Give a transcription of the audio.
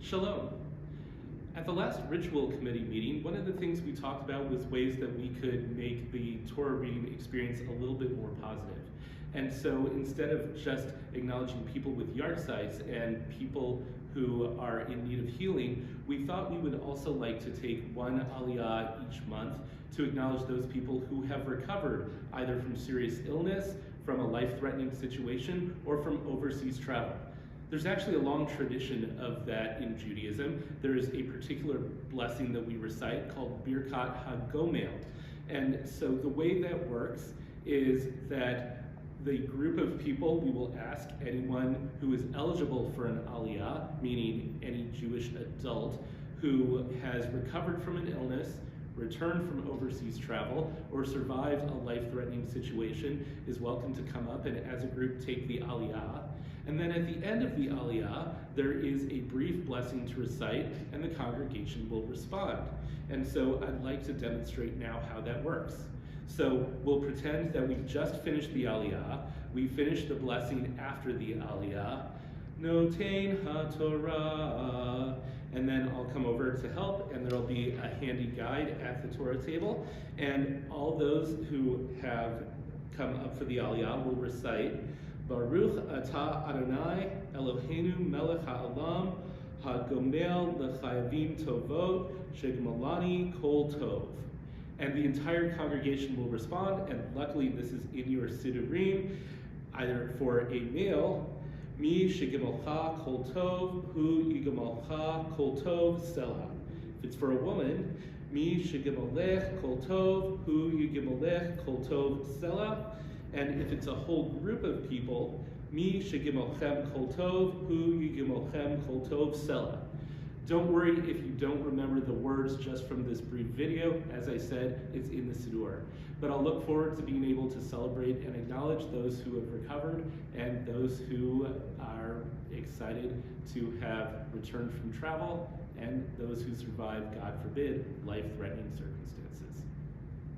Shalom. At the last ritual committee meeting, one of the things we talked about was ways that we could make the Torah reading experience a little bit more positive. And so instead of just acknowledging people with yahrzeits and people who are in need of healing, we thought we would also like to take one aliyah each month to acknowledge those people who have recovered either from serious illness, from a life-threatening situation, or from overseas travel. There's actually a long tradition of that in Judaism. There is a particular blessing that we recite called Birkat HaGomel. And so the way that works is that the group of people, we will ask anyone who is eligible for an aliyah, meaning any Jewish adult who has recovered from an illness, returned from overseas travel, or survived a life-threatening situation, is welcome to come up and as a group take the aliyah. And then at the end of the aliyah, there is a brief blessing to recite and the congregation will respond. And so I'd like to demonstrate now how that works. So we'll pretend that we've just finished the aliyah. We finish the blessing after the aliyah. Notein HaTorah. And then I'll come over to help, and there'll be a handy guide at the Torah table. And all those who have come up for the aliyah will recite Baruch Atah Adonai Eloheinu Melech HaOlam HaGomel L'Chayavim Tovot Shegemalani Kol Tov. And the entire congregation will respond, and luckily this is in your Siddurim, either for a male, Mi Shegemalcha Kol Tov Hu Yigemalcha Kol Tov Selah. If it's for a woman, Mi Shegemalech Kol Tov Hu Yigemalech Kol Tov Selah. And if it's a whole group of people, Mi Shegimolchem Kol Tov, Hu Yigimolchem Kol Tov Selah. Don't worry if you don't remember the words just from this brief video. As I said, it's in the Siddur. But I'll look forward to being able to celebrate and acknowledge those who have recovered and those who are excited to have returned from travel and those who survived, God forbid, life-threatening circumstances.